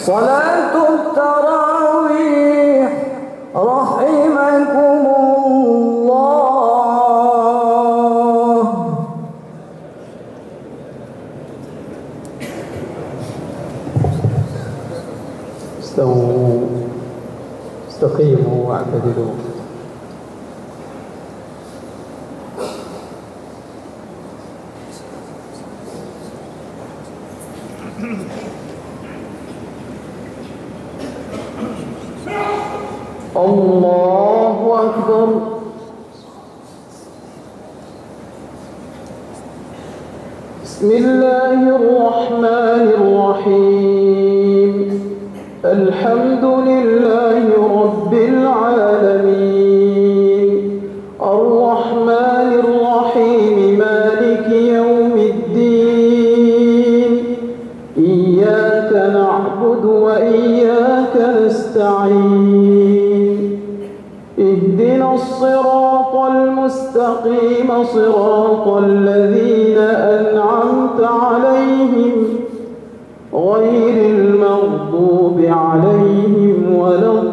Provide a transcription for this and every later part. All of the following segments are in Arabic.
صلاة التراويح رحمكم الله. استووا استقيموا واعتدلوا. الله أكبر. بسم الله الرحمن الرحيم. الحمد لله رب العالمين الرحمن الرحيم مالك يوم الدين إياك نعبد وإياك نستعين اهدنا الصراط المستقيم صراط الذين أنعمت عليهم غير المغضوب عليهم ولا الضالين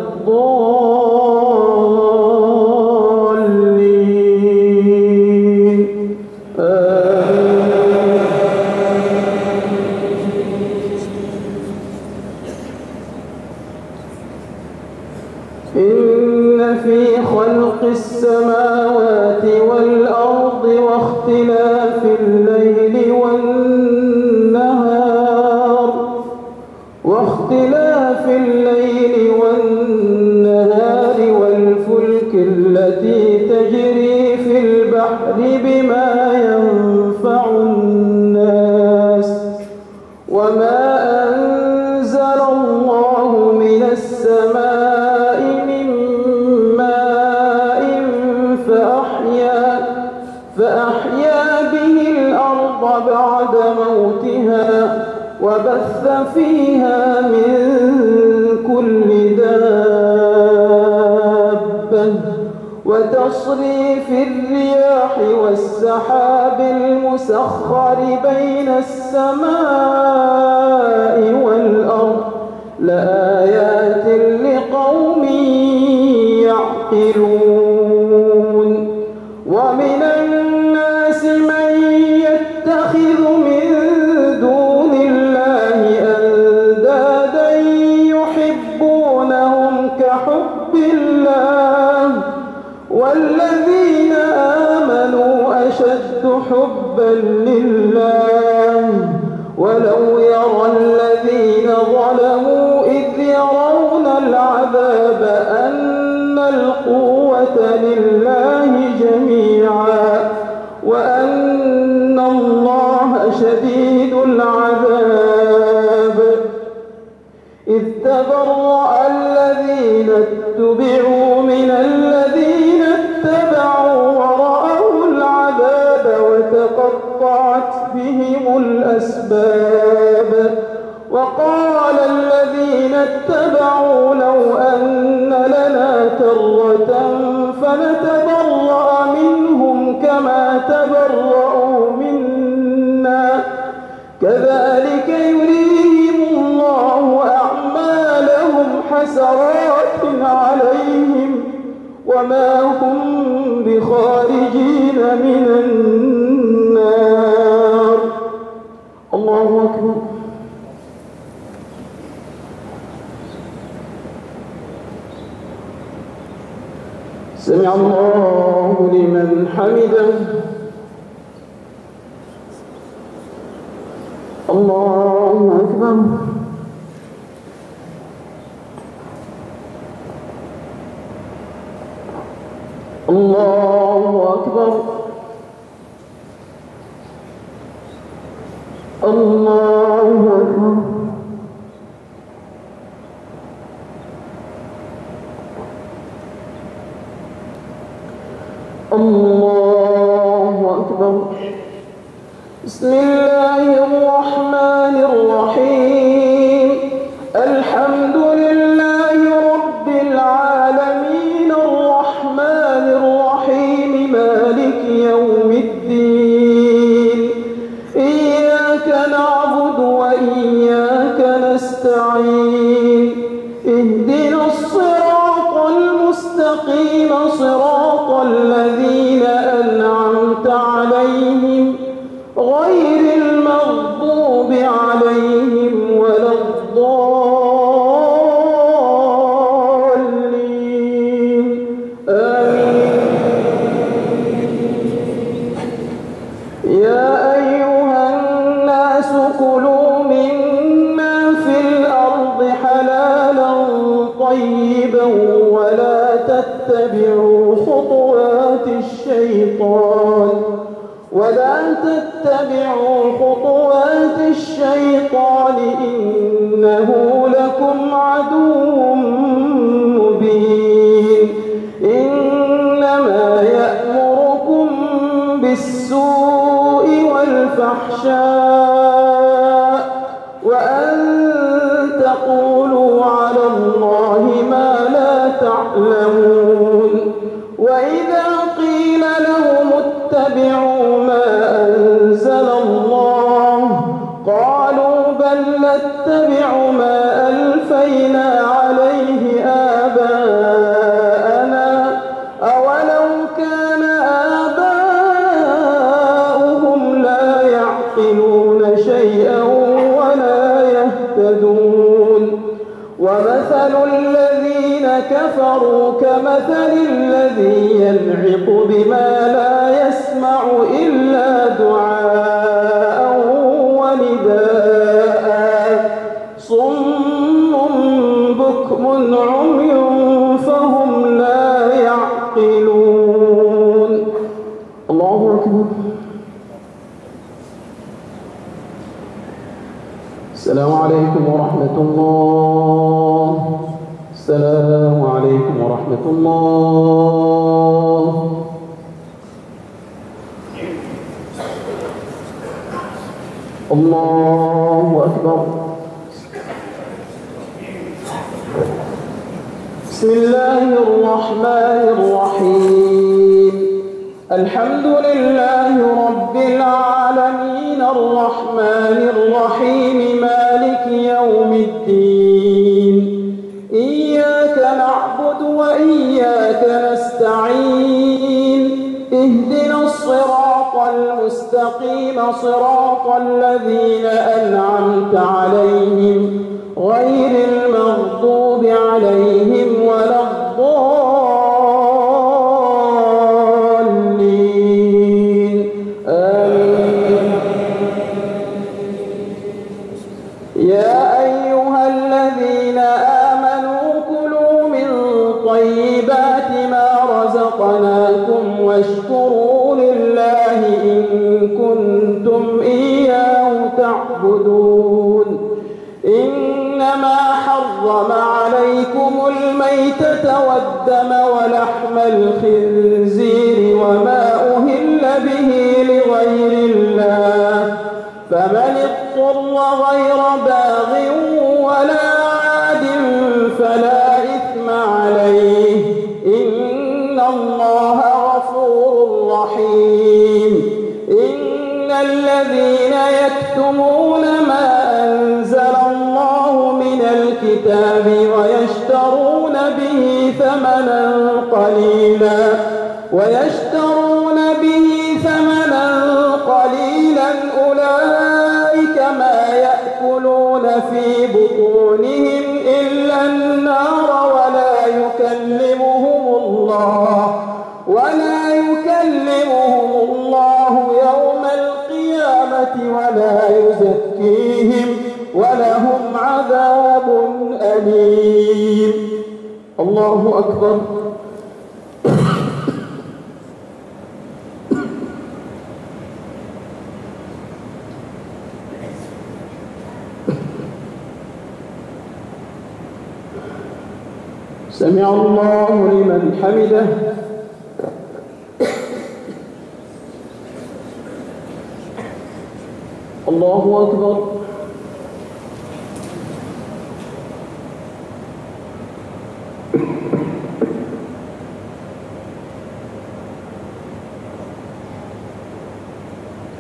إن في خلق السماوات والأرض واختلاف الليل والنهار والفلك التي تجري في البحر بما ينفع الناس وما أنزل الله من السماء من ماء فأحيا به الأرض بعد موتها وبث فيها من كل دابة وتصريف الرياح والسحاب المسخر بين السماء والأرض لآيات لقوم يعقلون. ومن الناس من يتخذ من دون الله أندادا يحبونهم كحب الله والذين آمنوا أشد حبا لله ولو يرى الذين ظلموا إذ يرون العذاب أن القوة لله جميعا وأن الله شديد العذاب. إذ تبرأ الذين اتبعوا من الذين اتبعوا ورأوا العذاب وتقطعت بهم الأسباب. وقال الذين اتبعوا لو أن لنا كرة فنتبرأ منهم كما تبرأوا منا كذلك يريهم الله أعمالهم حسرات عليهم وما هم بخارجين من النار. الله أكبر. سمع الله لمن حمده. الله أكبر. الله أكبر. الله أكبر. الله أكبر. بسم الله الرحمن الرحيم. الحمد لله رب العالمين الرحمن الرحيم مالك يوم الدين إياك نعبد وإياك نستعين الضالين اهدنا الصراط المستقيم صراط الذين أنعمت عليهم غير المغضوب عليهم ولا الضالين آمين. يا أيها الناس كلوا مما في الأرض حلالا طيبا ولا تتبعوا خطوات الشيطان إنه لكم عدو مبين إنما يأمركم بالسوء والفحشاء وأن تقولوا على الله ما لا تعلمون وإذا قيل لهم اتبعوا ما أنزل الله قالوا بل نتبع ما ألفينا عليه آباءنا أولو كان آباؤهم لا يعقلون شيئا ولا يهتدون ومثل الذين كفروا كمثل الذي ينعق بما لا يسمع إلا دعاء ونداء صم بكم عمي فهم لا يعقلون. الله أكبر. السلام عليكم ورحمة الله. السلام عليكم ورحمة الله. الله أكبر. بسم الله الرحمن الرحيم الحمد لله رب العالمين الرحمن الرحيم مالك يوم الدين إياك نعبد وإياك نستعين اهدنا الصراط المستقيم صراط الذين أنعمت عليهم غير المغضوب عليهم ولا الضالين آمين. يا أيها الذين آمنوا كلوا من طيبات ما رزقناكم واشكروا لله إن كنتم إياه تعبدون إنما حرم عليكم الميتة والدم ولحم الخنزير وما أهل به لغير الله فمن اضطر غير باغ ولا عاد فلا إثم عليه إن الله غفور رحيم. إن الذين يكتمون ما أنزل الله من الكتاب ويشترون به ثمنا قليلا أولئك ما يأكلون في بطونهم إلا النار ولا يكلمهم الله يوم القيامة ولا يزكيهم ولهم عذاب أليم. الله أكبر. سمع الله لمن حمده. الله أكبر.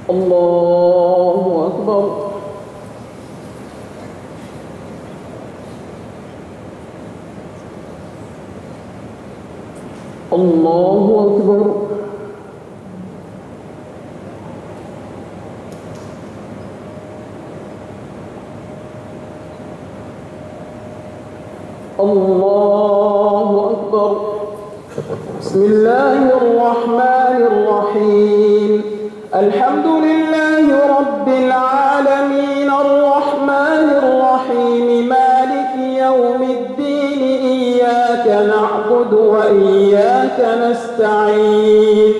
الله أكبر. الله أكبر. الله أكبر. بسم الله الرحمن الرحيم. الحمد لله رب العالمين الرحمن الرحيم مالك يوم الدين إياك نعبد وإياك نستعين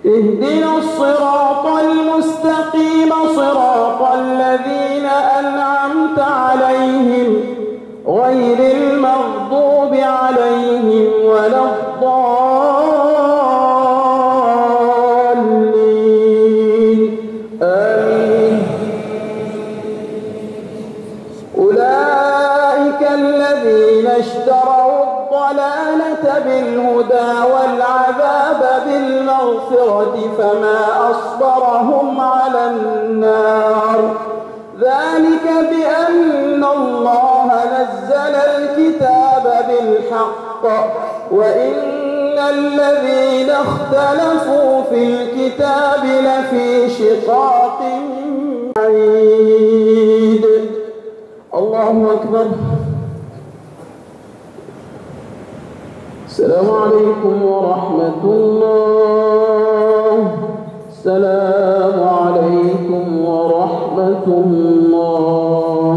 اهدنا الصراط المستقيم صراط الذين أنعمت عليهم غير المغضوب عليهم ولا الضالين آمين. أولئك الذين اشتروا الضلالة بالهدى والعذاب بالمغفرة فما أصبرهم على النار ذلك بأن الله نزل الكتاب بالحق وإن الذين اختلفوا في الكتاب لفي شقاق بعيد. الله أكبر. السلام عليكم ورحمة الله. السلام عليكم ورحمة الله.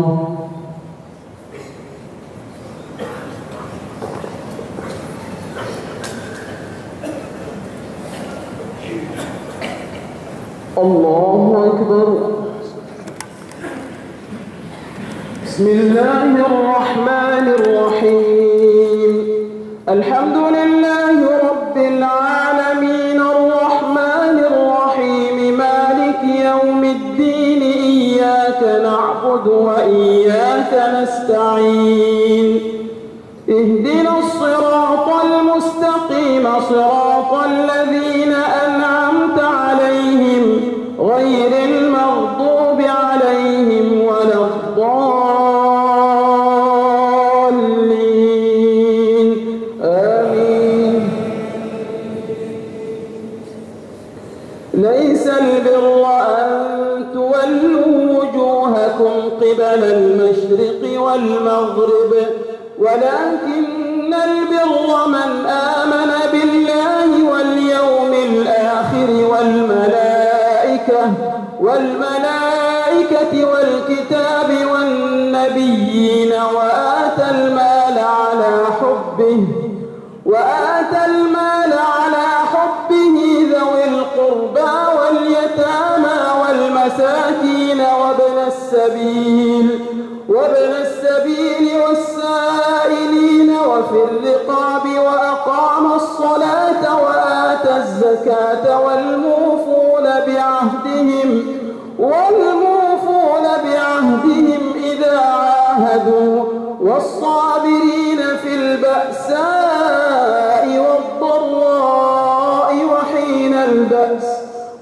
الله أكبر. بسم الله الرحمن الرحيم. الحمد لله رب العالمين الرحمن الرحيم مالك يوم الدين إياك نعبد وإياك نستعين اهدنا الصراط المستقيم صراط الذين أنعمت عليهم غير المغضوب عليهم ولا الضالين آمين. ليس البر أن تولوا وجوهكم قبل المشرق والمغرب ولكن البر من آمن بالله واليوم الآخر والملائكة والكتاب والنبيين وآتى المال على حبه ذوي القربى واليتامى والمساكين وابن السبيل والسائلين وفي الرقاب وأقام الصلاة وآتى الزكاة والموفون بعهدهم إذا عاهدوا والصابرين في البأساء والضراء وحين البأس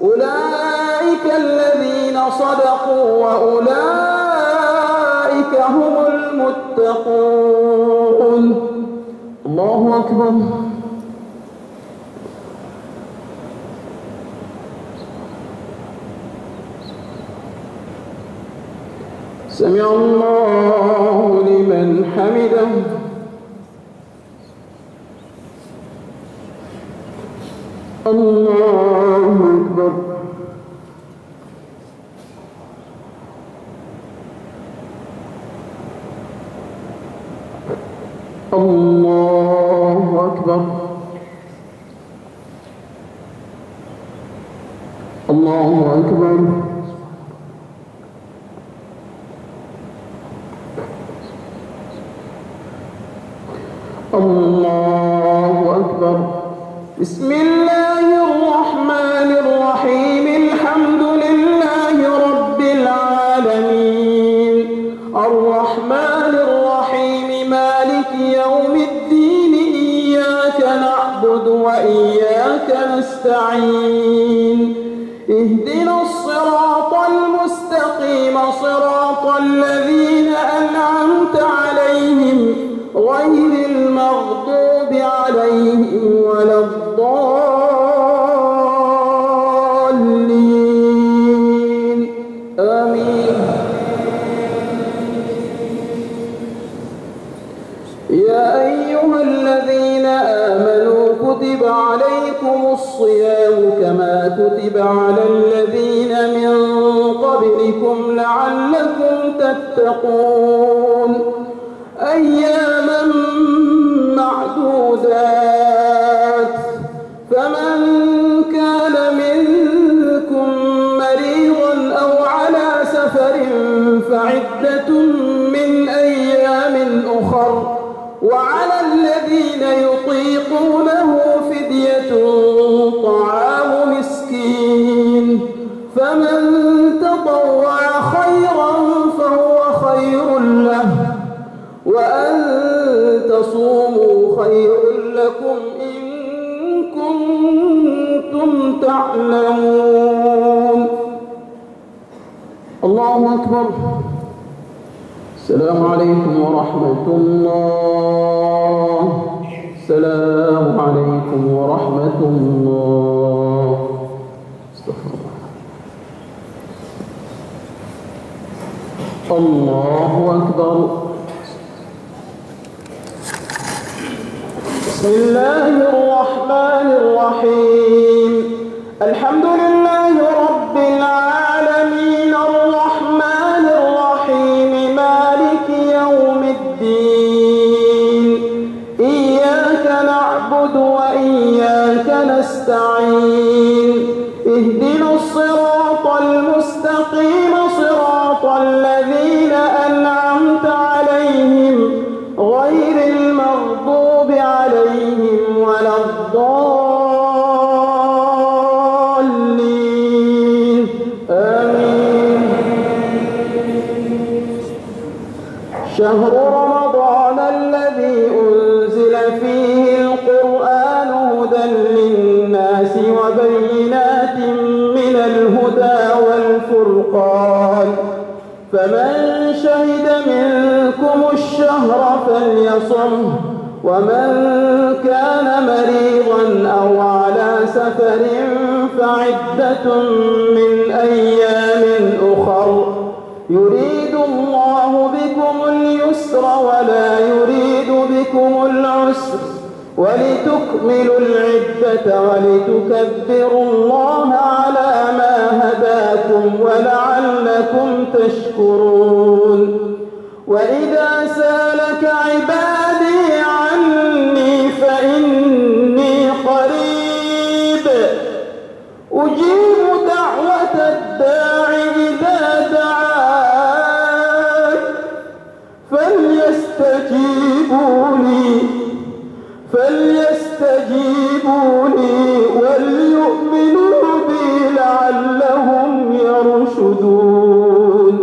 أولئك الذين صدقوا وأولئك هم المتقون. الله أكبر. سمع الله لمن حمده. الله أكبر. الله أكبر. الله أكبر. الله أكبر. بسم الله الرحمن الرحيم. الحمد لله رب العالمين الرحمن الرحيم مالك يوم الدين إياك نعبد وإياك نستعين اهدنا الصراط المستقيم صراط الذين أنعمت عليهم غير المغضوب عليهم يا أيها الذين آمنوا كتب عليكم الصيام كما كتب على الذين من قبلكم لعلكم تتقون أياما معدودات فمن كان منكم مريضا أو على سفر فعدة من أيام أخر وعلى الذين يطيقونه فدية طعام مسكين فمن تطوع خيرا فهو خير له وأن تصوموا خير لكم إن كنتم تعلمون. الله أكبر. السلام عليكم ورحمة الله. السلام عليكم ورحمة الله. استغفر الله. الله أكبر. بسم الله الرحمن الرحيم. الحمد لله رب العالمين الرحمن الرحيم مالك يوم الدين إياك نعبد وإياك نستعين اهدنا الصراط المستقيم صراط الذين أنعمت عليهم غير المغضوب عليهم ولا الضالين آمين. شهر رمضان الذي أنزل فيه القرآن هدى للناس وبينات من الهدى والفرقان فمن شهد منكم الشهر فليصمه ومن كان مريضا أو على سفر فعدة من أيام أخر يريد الله بكم اليسر ولا يريد بكم العسر ولتكملوا العدة ولتكبروا الله على ما هداكم ولعلكم تشكرون. وإذا سالك عبادي عني فإني قريب أجيب دعوة الداع إذا دعان فليستجيبوا لي وليؤمنوا بي لعلهم يرشدون.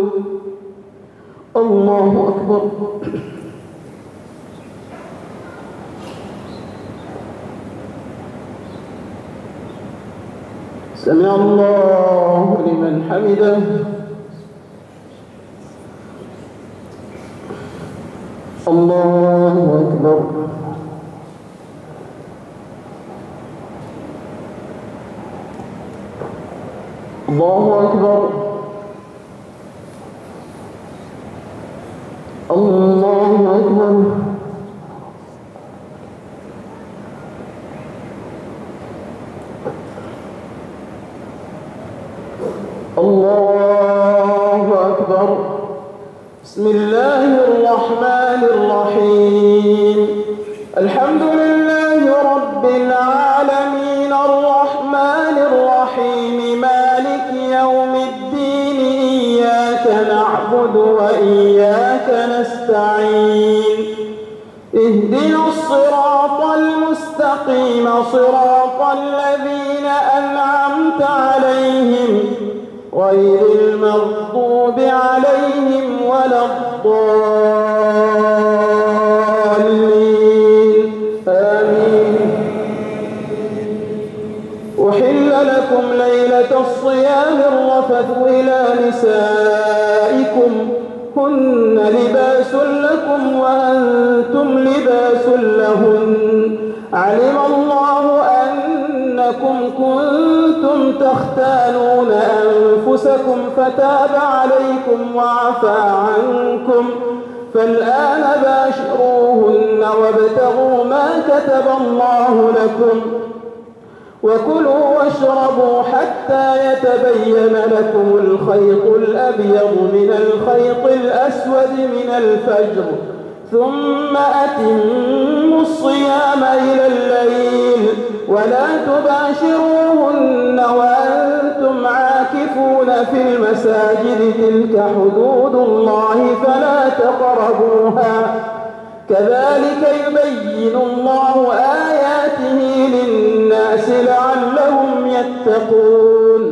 الله أكبر. سمع الله لمن حمده. الله أكبر. الله أكبر. الله أكبر. الله أكبر. بسم الله الرحمن الرحيم. الحمد لله رب العالمين الرحمن الرحيم مالك يوم الدين إياك نعبد وإياك نستعين اهدنا الصراط المستقيم صراط الذين أنعمت عليهم غير المغضوب عليهم ولا الضالين آمين. أحل لكم ليلة الصيام الرفث إلى نسائكم هن لباس لكم وأنتم لباس لهن علم الله أنكم كنتم تختانون أنفسكم فتاب عليكم وعفى عنكم فالآن باشروهن وابتغوا ما كتب الله لكم وكلوا واشربوا حتى يتبين لكم الخيط الأبيض من الخيط الأسود من الفجر ثم أتموا الصيام إلى الليل ولا تباشروهن وأنتم عاكفون في المساجد تلك حدود الله فلا تقربوها كذلك يبين الله آياته للناس لعلهم يتقون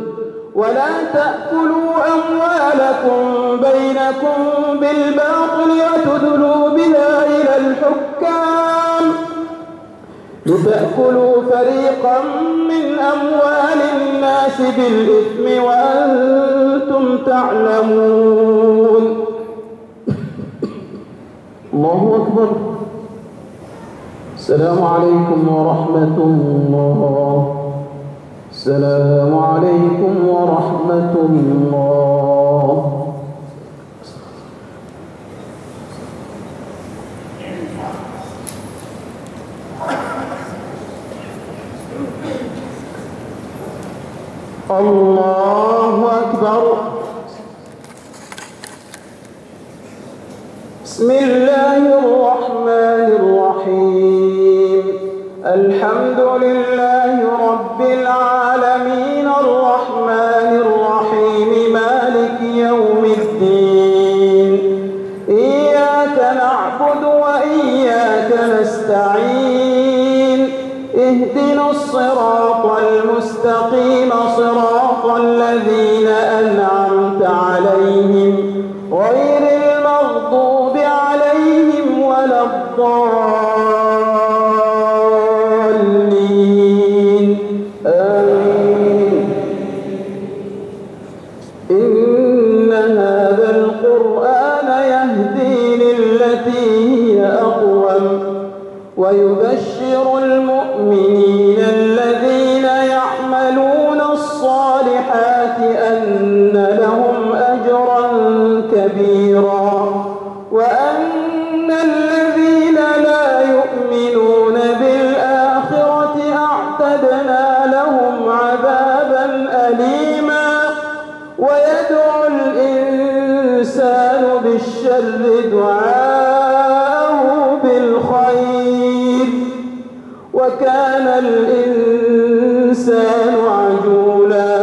ولا تأكلوا أموالكم بينكم بالباطل وتدلوا بها إلى الحكام لتأكلوا فريقا من أموال الناس بالإثم وأنتم تعلمون. الله أكبر. السلام عليكم ورحمة الله. السلام عليكم ورحمة الله. الله أكبر. بسم الله الرحمن الرحيم. الحمد لله رب العالمين الرحمن الرحيم مالك يوم الدين إياك نعبد وإياك نستعين اهدنا الصراط المستقيم صراط الذين أنعمت عليهم غير المغضوب عليهم ولا الضالين آمين. إن هذا القرآن يهدي للتي هي أقوم ويبشر المؤمنين الذين يعملون الصالحات أن لهم أجرا كبيرا وأن الذين لا يؤمنون بالآخرة أعتدنا لهم عذابا أليما. ويدعو الإنسان بالشر دعاءه بالخير وكان الإنسان عجولا.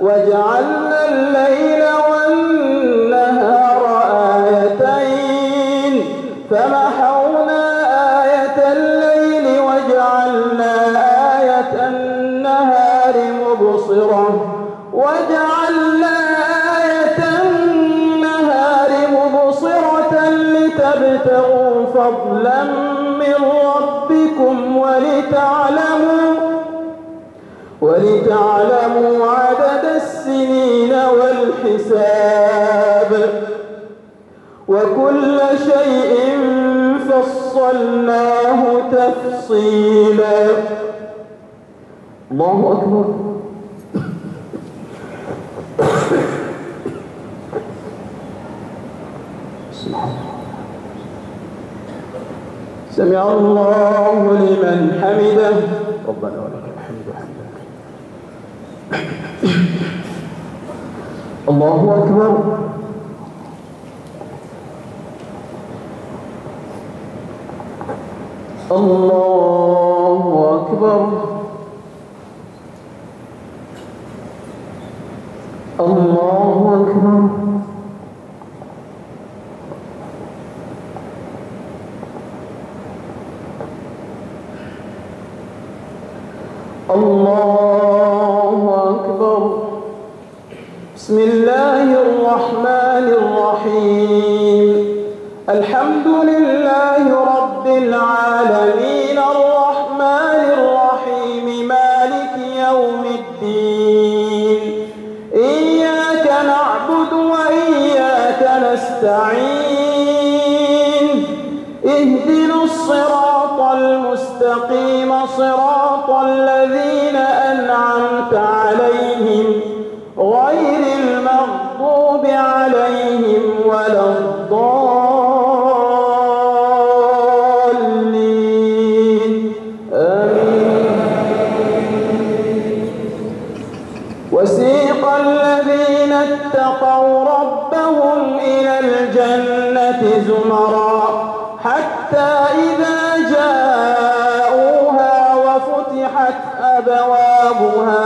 وجعلنا الليل والنهار آيتين فمحونا آية الليل وجعلنا آية النهار مبصرة لتبتغوا فضلا من ربكم ولتعلموا عدد السنين والحساب وكل شيء فصلناه تفصيلا. الله أكبر. سمع الله لمن حمده ربنا ولك الحمد حمدا. الله أكبر. الله أكبر. الله أكبر. الله أكبر. بسم الله الرحمن الرحيم. الحمد لله رب العالمين الرحمن الرحيم مالك يوم الدين إياك نعبد وإياك نستعين اهدنا الصراط المستقيم صراط الذين أنعمت عليهم غير المغضوب عليهم ولا الضالين حتى إذا جاءوها وفتحت أبوابها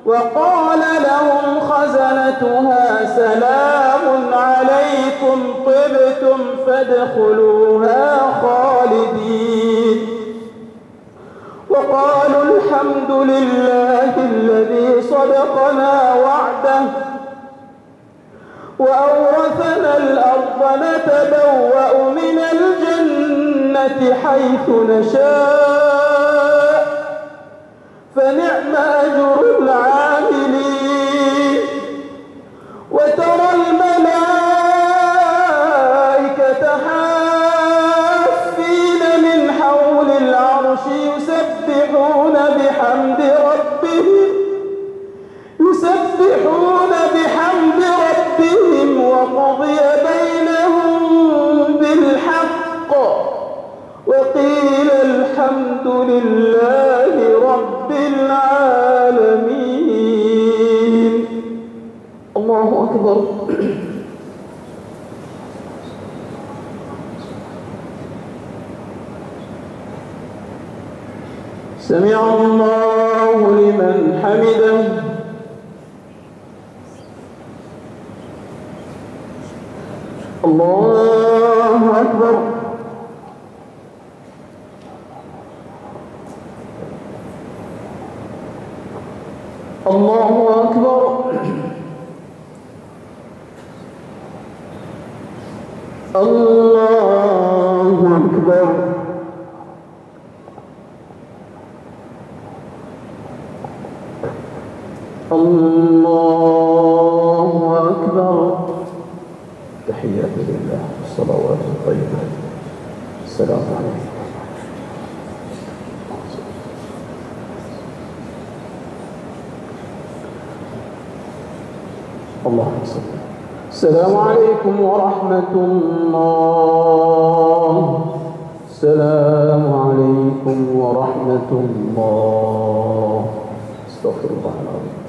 وقال لهم خزنتها سلام عليكم طبتم فادخلوها خالدين وقالوا الحمد لله الذي صدقنا وعده وأورثنا الأرض نتبوأ من الجنة حيث نشاء فنعم أجر العاملين وترى الملائكة حافين من حول العرش يسبحون بحمد ربهم وقضي بينهم بالحق وقيل الحمد لله رب العالمين. الله أكبر. سمع الله لمن حمده. الله أكبر. الله أكبر. الله أكبر. الله أكبر. تحيات لله والصلوات الطيبات. السلام عليكم. اللهم صل. السلام عليكم ورحمة الله. السلام عليكم ورحمة الله. استغفر الله العظيم.